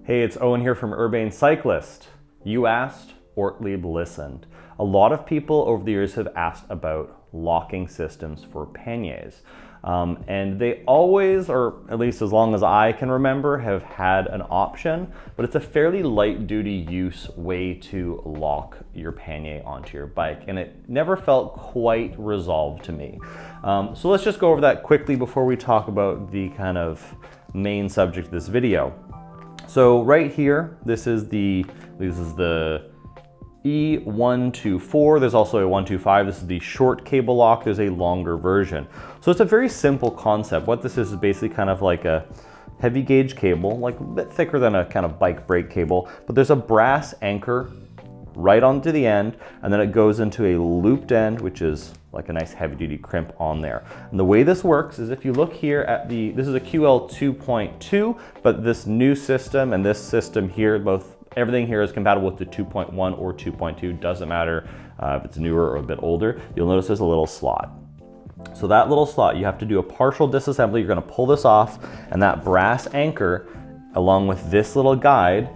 Hey, it's Owen here from Urbane Cyclist. You asked, Ortlieb listened. A lot of people over the years have asked about locking systems for panniers. And they always, or at least as long as I can remember, have had an option, but it's a fairly light duty use way to lock your pannier onto your bike. And it never felt quite resolved to me. So let's just go over that quickly before we talk about the kind of main subject of this video. So right here, this is the E124. There's also a 125. This is the short cable lock. There's a longer version. So it's a very simple concept. What this is basically kind of like a heavy gauge cable, like a bit thicker than a kind of bike brake cable, but there's a brass anchor right onto the end, and then it goes into a looped end, which is like a nice heavy duty crimp on there. And the way this works is if you look here at this is a QL 2.2, but this new system and this system here, everything here is compatible with the 2.1 or 2.2, doesn't matter if it's newer or a bit older. You'll notice there's a little slot. So that little slot, you have to do a partial disassembly. You're gonna pull this off, and that brass anchor, along with this little guide,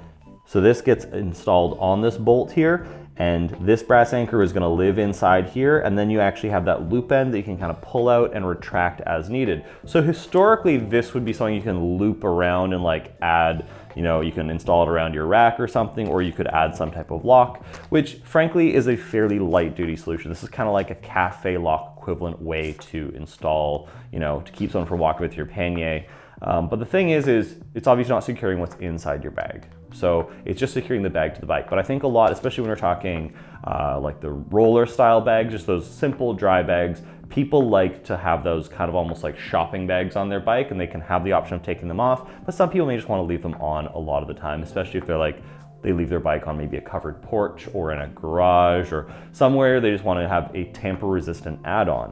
so this gets installed on this bolt here, and this brass anchor is gonna live inside here, and then you actually have that loop end that you can kind of pull out and retract as needed. So historically, this would be something you can loop around and like add, you can install it around your rack or something, or you could add some type of lock, which frankly is a fairly light duty solution. This is kind of like a cafe lock equivalent way to install, to keep someone from walking with your pannier. But the thing is it's obviously not securing what's inside your bag. So it's just securing the bag to the bike. But I think a lot, especially when we're talking like the roller style bags, just those simple dry bags, people like to have those kind of almost like shopping bags on their bike, and they can have the option of taking them off. But some people may just want to leave them on a lot of the time, especially if they leave their bike on maybe a covered porch or in a garage or somewhere. They just want to have a tamper resistant add-on.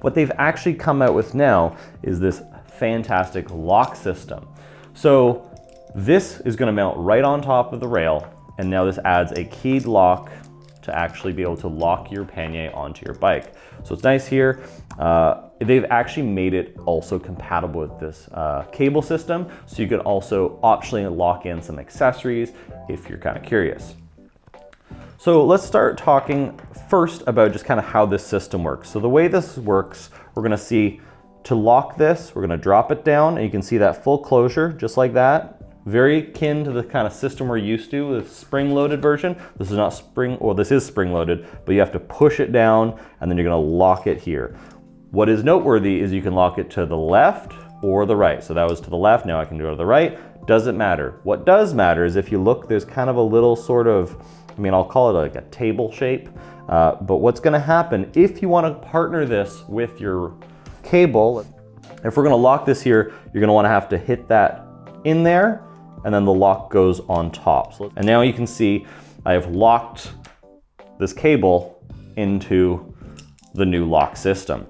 What they've actually come out with now is this fantastic lock system. So this is going to mount right on top of the rail, and now this adds a keyed lock to actually be able to lock your pannier onto your bike. So it's nice here. They've actually made it also compatible with this cable system, so you can also optionally lock in some accessories if you're kind of curious. So let's start talking first about just kind of how this system works. So the way this works, we're going to see to lock this, we're going to drop it down, and you can see that full closure just like that. Very akin to the kind of system we're used to, the spring-loaded version. This is not this is spring-loaded, but you have to push it down, and then you're gonna lock it here. What is noteworthy is you can lock it to the left or the right. So that was to the left, now I can do it to the right. Doesn't matter. What does matter is if you look, there's kind of a little sort of, I'll call it like a table shape, but what's gonna happen if you wanna partner this with your cable, if we're gonna lock this here, you're gonna wanna have to hit that in there, and then the lock goes on top. And now you can see I have locked this cable into the new lock system.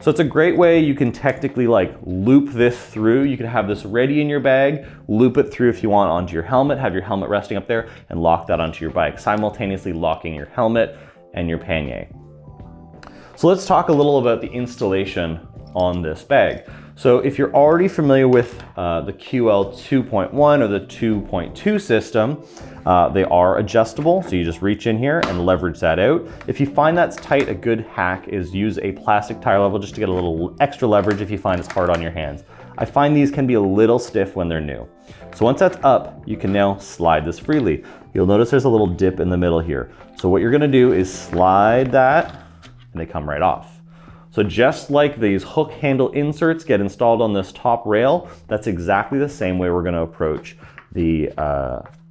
So it's a great way you can technically like loop this through. You can have this ready in your bag, loop it through if you want onto your helmet, have your helmet resting up there, and lock that onto your bike, simultaneously locking your helmet and your pannier. So let's talk a little about the installation on this bag. So if you're already familiar with the QL 2.1 or the 2.2 system, they are adjustable. So you just reach in here and leverage that out. If you find that's tight, a good hack is use a plastic tire level just to get a little extra leverage if you find it's hard on your hands. I find these can be a little stiff when they're new. So once that's up, you can now slide this freely. You'll notice there's a little dip in the middle here. So what you're gonna do is slide that, and they come right off. So just like these hook handle inserts get installed on this top rail, that's exactly the same way we're gonna approach the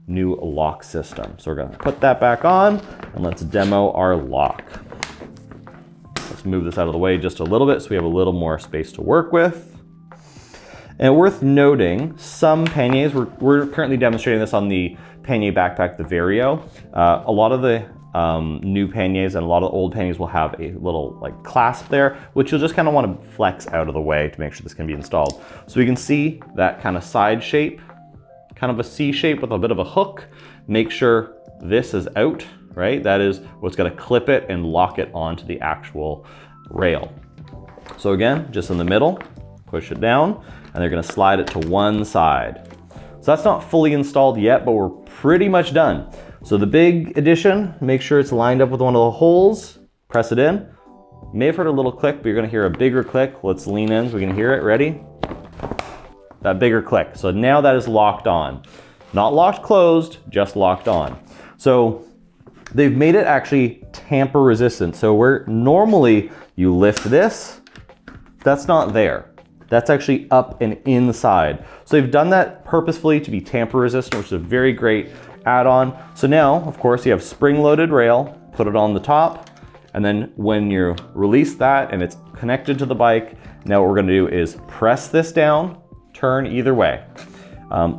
new lock system. So we're gonna put that back on, and let's demo our lock. Let's move this out of the way just a little bit so we have a little more space to work with. And worth noting, some panniers, we're currently demonstrating this on the Pannier backpack, the Vario. A lot of the new panniers and a lot of old panniers will have a little like clasp there, which you'll just kind of want to flex out of the way to make sure this can be installed. So we can see that kind of side shape, kind of a C shape with a bit of a hook. Make sure this is out, right? That is what's going to clip it and lock it onto the actual rail. So again, just in the middle, push it down, and they're going to slide it to one side. So that's not fully installed yet, but we're pretty much done. So the big addition, make sure it's lined up with one of the holes, press it in. You may have heard a little click, but you're gonna hear a bigger click. Let's lean in so we can hear it. Ready? That bigger click. So now that is locked on. Not locked closed, just locked on. So they've made it actually tamper resistant. So where normally you lift this, that's not there. That's actually up and inside. So they've done that purposefully to be tamper resistant, which is a very great add-on. So now, of course, you have spring-loaded rail, put it on the top, and then when you release that and it's connected to the bike, now what we're gonna do is press this down, turn either way.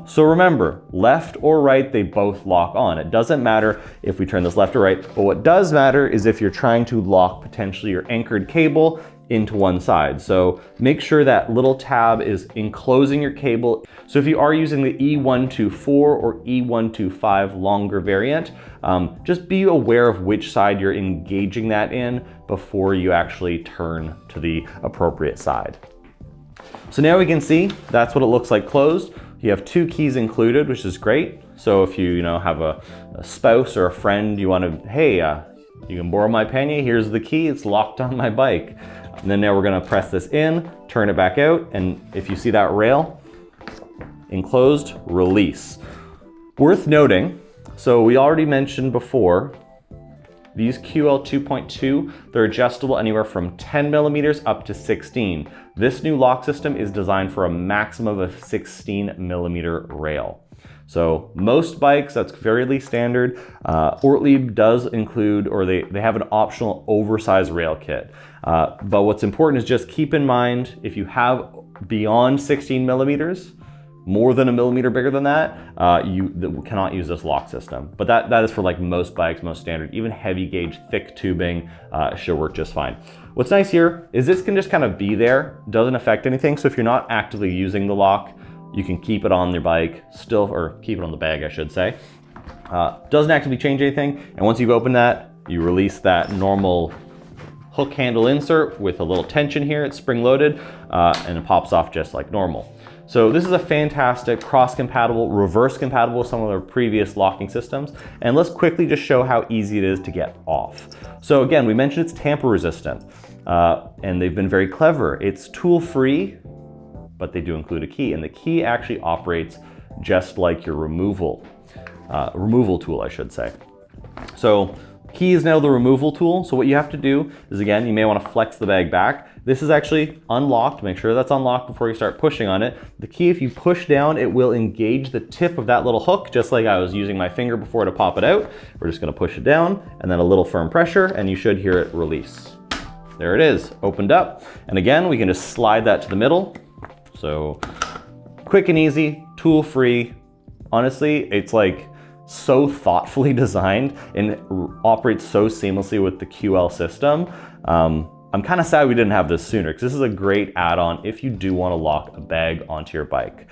So remember, left or right, they both lock on. It doesn't matter if we turn this left or right, but what does matter is if you're trying to lock potentially your anchored cable into one side. So make sure that little tab is enclosing your cable. So if you are using the E124 or E125 longer variant, just be aware of which side you're engaging that in before you actually turn to the appropriate side. So now we can see that's what it looks like closed. You have 2 keys included, which is great. So if you have a spouse or a friend, you want to, hey, you can borrow my Pannier, here's the key, it's locked on my bike. And then now we're gonna press this in, turn it back out, and if you see that rail, enclosed, release. Worth noting, so we already mentioned before, these QL 2.2, they're adjustable anywhere from 10 millimeters up to 16. This new lock system is designed for a maximum of 16 millimeter rail. So most bikes, that's fairly standard. Ortlieb does include, or they have an optional oversized rail kit. But what's important is just keep in mind, if you have beyond 16 millimeters, more than a millimeter bigger than that, you cannot use this lock system. But that is for like most bikes, most standard, even heavy gauge, thick tubing should work just fine. What's nice here is this can just kind of be there, doesn't affect anything. So if you're not actively using the lock, you can keep it on your bike still, or keep it on the bag, I should say. Doesn't actively change anything. And once you've opened that, you release that normal hook handle insert with a little tension here. It's spring loaded and it pops off just like normal. So this is a fantastic cross-compatible, reverse compatible with some of our previous locking systems. And let's quickly just show how easy it is to get off. So again, we mentioned it's tamper resistant and they've been very clever. It's tool-free, but they do include a key, and the key actually operates just like your removal tool, I should say. So key is now the removal tool. So what you have to do is, again, you may want to flex the bag back. This is actually unlocked. Make sure that's unlocked before you start pushing on it. The key, if you push down, it will engage the tip of that little hook, just like I was using my finger before to pop it out. We're just gonna push it down and then a little firm pressure, and you should hear it release. There it is, opened up. And again, we can just slide that to the middle. So quick and easy, tool-free. Honestly, it's like so thoughtfully designed and operates so seamlessly with the QL system. I'm kind of sad we didn't have this sooner, because this is a great add-on if you do want to lock a bag onto your bike.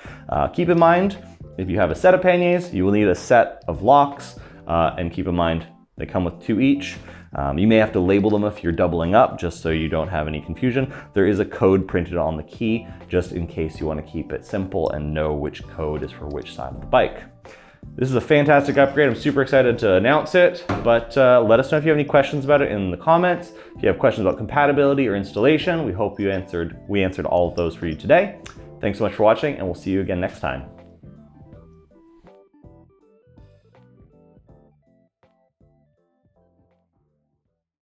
Keep in mind, if you have a set of panniers, you will need a set of locks, and keep in mind, they come with 2 each. You may have to label them if you're doubling up, just so you don't have any confusion. There is a code printed on the key, just in case you want to keep it simple and know which code is for which side of the bike. This is a fantastic upgrade. I'm super excited to announce it, but let us know if you have any questions about it in the comments. If you have questions about compatibility or installation, we hope we answered all of those for you today. Thanks so much for watching, and we'll see you again next time.